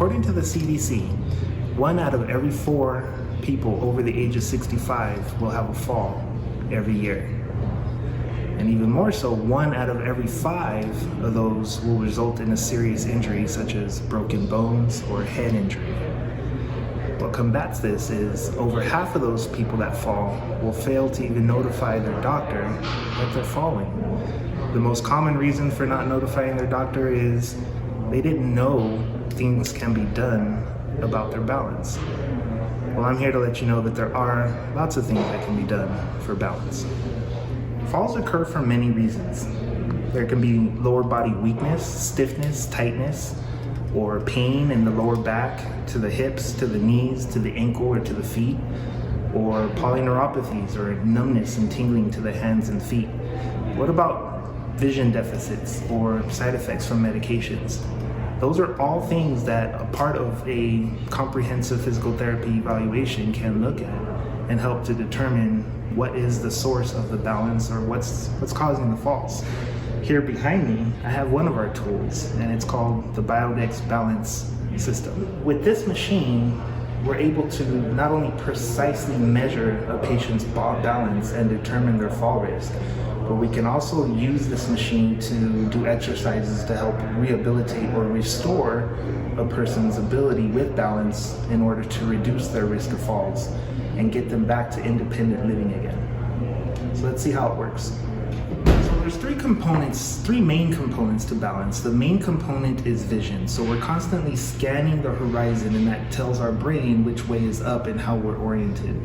According to the CDC, 1 out of every 4 people over the age of 65 will have a fall every year. And even more so, 1 out of every 5 of those will result in a serious injury such as broken bones or head injury. What combats this is over half of those people that fall will fail to even notify their doctor that they're falling. The most common reason for not notifying their doctor is they didn't know things can be done about their balance. Well, I'm here to let you know that there are lots of things that can be done for balance. Falls occur for many reasons. There can be lower body weakness, stiffness, tightness, or pain in the lower back, to the hips, to the knees, to the ankle, or to the feet, or polyneuropathies, or numbness and tingling to the hands and feet. What about vision deficits or side effects from medications? Those are all things that a part of a comprehensive physical therapy evaluation can look at and help to determine what is the source of the balance or what's causing the falls. Here behind me, I have one of our tools, and it's called the Biodex Balance System. With this machine, we're able to not only precisely measure a patient's balance and determine their fall risk, but we can also use this machine to do exercises to help rehabilitate or restore a person's ability with balance in order to reduce their risk of falls and get them back to independent living again. So let's see how it works. So there's 3 main components to balance. The main component is vision. So we're constantly scanning the horizon, and that tells our brain which way is up and how we're oriented.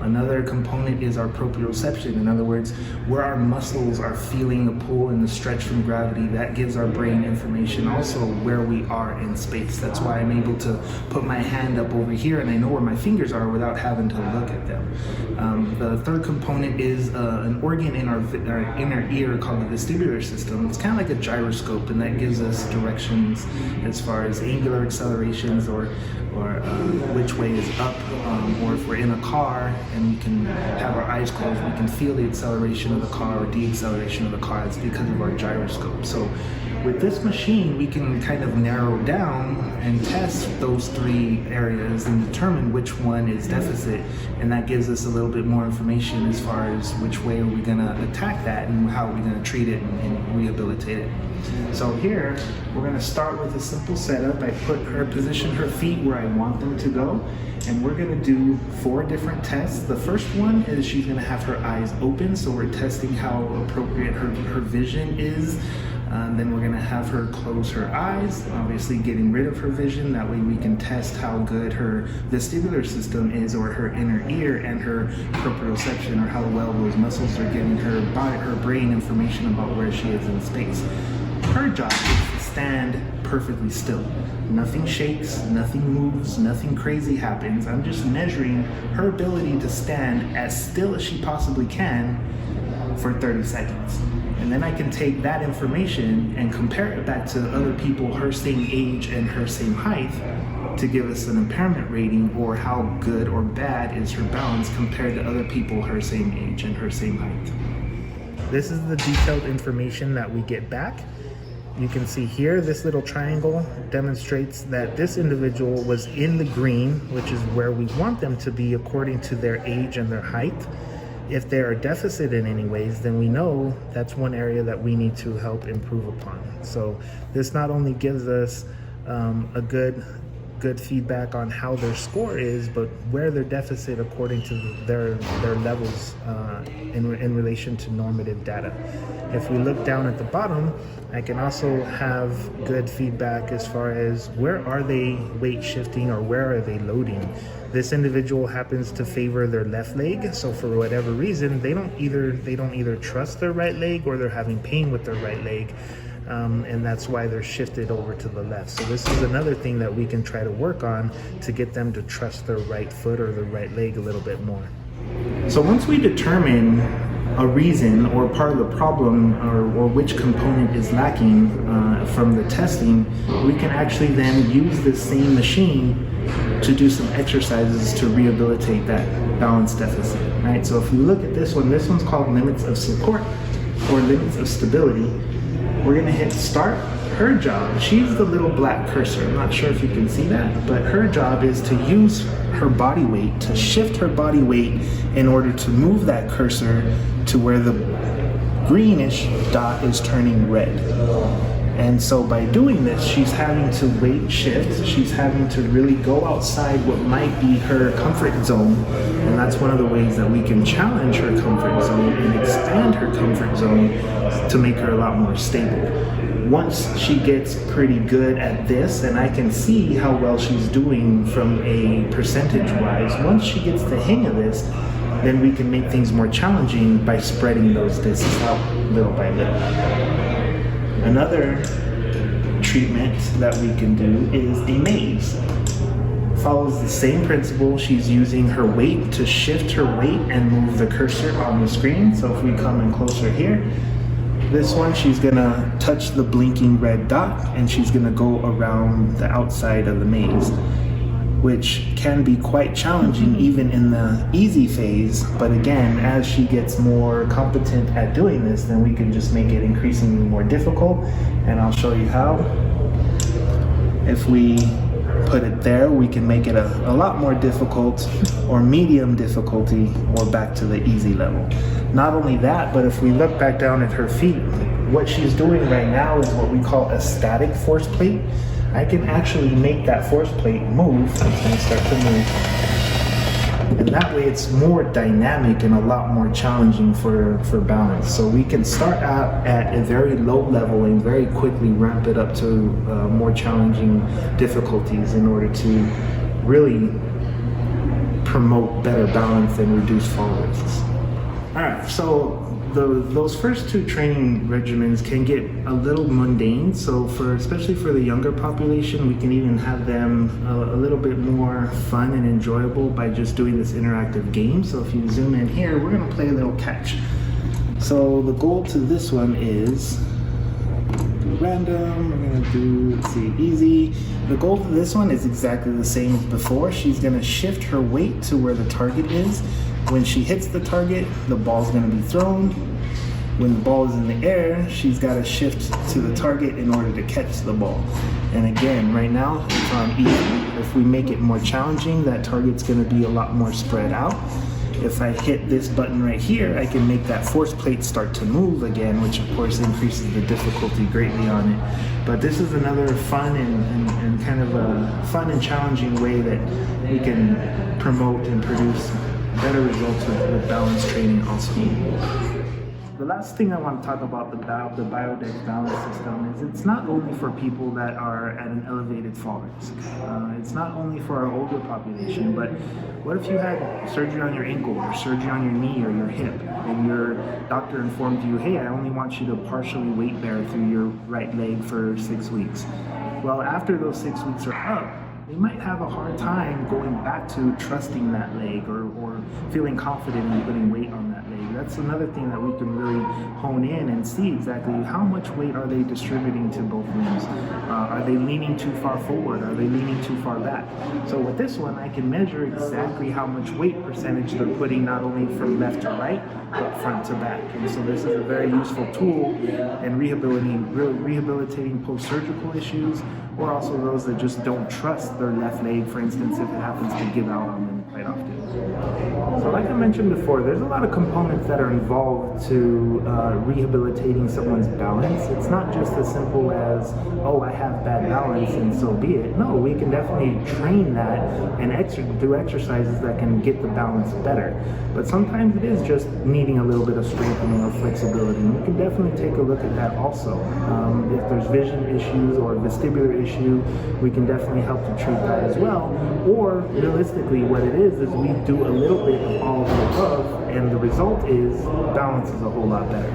Another component is our proprioception. In other words, where our muscles are feeling the pull and the stretch from gravity. That gives our brain information also where we are in space. That's why I'm able to put my hand up over here and I know where my fingers are without having to look at them. The third component is an organ in our inner ear called the vestibular system. It's kind of like a gyroscope, and that gives us directions as far as angular accelerations or which way is up, or if we're in a car and we can have our eyes closed, we can feel the acceleration of the car or deceleration of the car. It's because of our gyroscope. So with this machine, we can kind of narrow down and test those 3 areas and determine which one is deficit, and that gives us a little bit more information as far as which way are we going to attack that and how are we going to treat it and rehabilitate it. So here, we're going to start with a simple setup. I position her feet where I want them to go, and we're going to do 4 different tests. The first one is she's going to have her eyes open, so we're testing how appropriate her vision is. Then we're going to have her close her eyes, obviously getting rid of her vision. That way we can test how good her vestibular system is, or her inner ear, and her proprioception, or how well those muscles are getting her brain information about where she is in space. Her job is to stand perfectly still. Nothing shakes, nothing moves, nothing crazy happens. I'm just measuring her ability to stand as still as she possibly can for 30 seconds. And then I can take that information and compare it back to other people her same age and her same height to give us an impairment rating, or how good or bad is her balance compared to other people her same age and her same height. This is the detailed information that we get back. You can see here, this little triangle demonstrates that this individual was in the green, which is where we want them to be according to their age and their height. If they are deficit in any ways, then we know that's one area that we need to help improve upon. So this not only gives us a good feedback on how their score is, but where their deficit according to their levels in relation to normative data. If we look down at the bottom, I can also have good feedback as far as where are they weight shifting or where are they loading. This individual happens to favor their left leg, so for whatever reason, they don't either trust their right leg or they're having pain with their right leg. And that's why they're shifted over to the left. So this is another thing that we can try to work on to get them to trust their right foot or their right leg a little bit more. So once we determine a reason or part of the problem or which component is lacking from the testing, we can actually then use this same machine to do some exercises to rehabilitate that balance deficit, right? So if we look at this one's called limits of support or limits of stability. We're gonna hit start. her job, she's the little black cursor. I'm not sure if you can see that, but her job is to use her body weight, to shift her body weight in order to move that cursor to where the greenish dot is turning red. And so by doing this, she's having to weight shift. She's having to really go outside what might be her comfort zone. And that's one of the ways that we can challenge her comfort zone and expand her comfort zone to make her a lot more stable. Once she gets pretty good at this, and I can see how well she's doing from a percentage wise, once she gets the hang of this, then we can make things more challenging by spreading those discs out little by little. Another treatment that we can do is a maze. Follows the same principle. She's using her weight to shift her weight and move the cursor on the screen. So if we come in closer here, this one, she's gonna touch the blinking red dot and she's gonna go around the outside of the maze, which can be quite challenging even in the easy phase. But again, as she gets more competent at doing this, then we can just make it increasingly more difficult. And I'll show you how. If we put it there, we can make it a lot more difficult, or medium difficulty, or back to the easy level. Not only that, but if we look back down at her feet, what she's doing right now is what we call a static force plate. I can actually make that force plate move. It's going to start to move. And that way it's more dynamic and a lot more challenging for balance. So we can start out at a very low level and very quickly ramp it up to more challenging difficulties in order to really promote better balance and reduce fall risks. All right, so those first two training regimens can get a little mundane. So especially for the younger population, we can even have them a little bit more fun and enjoyable by just doing this interactive game. So if you zoom in here, we're gonna play a little catch. So the goal to this one is random. We're gonna do, let's see, easy. The goal to this one is exactly the same as before. She's gonna shift her weight to where the target is. When she hits the target, the ball's going to be thrown. When the ball is in the air, she's got to shift to the target in order to catch the ball. And again, right now, it's on easy. If we make it more challenging, that target's going to be a lot more spread out. If I hit this button right here, I can make that force plate start to move again, which of course increases the difficulty greatly on it. But this is another fun and kind of a fun and challenging way that we can promote and produce better results with balance training also. The last thing I want to talk about the Biodex Balance System is it's not only for people that are at an elevated fall risk. It's not only for our older population, but what if you had surgery on your ankle or surgery on your knee or your hip and your doctor informed you, hey, I only want you to partially weight bear through your right leg for 6 weeks. Well, after those 6 weeks are up, they might have a hard time going back to trusting that leg or feeling confident in putting weight on that leg. That's another thing that we can really hone in and see exactly how much weight are they distributing to both limbs. Are they leaning too far forward? Are they leaning too far back? So with this one, I can measure exactly how much weight percentage they're putting not only from left to right, but front to back. And so this is a very useful tool in rehabilitating post-surgical issues, or also those that just don't trust their left leg, for instance, if it happens to give out on them quite often. So like I mentioned before, there's a lot of components that are involved to rehabilitating someone's balance. It's not just as simple as, oh, I have bad balance and so be it. No, we can definitely train that and do exercises that can get the balance better. But sometimes it is just needing a little bit of strengthening or flexibility. And we can definitely take a look at that also. If there's vision issues or vestibular issue, we can definitely help to treat that as well. Or realistically, what it is we do a little bit of all of the above, and the result is balance is a whole lot better.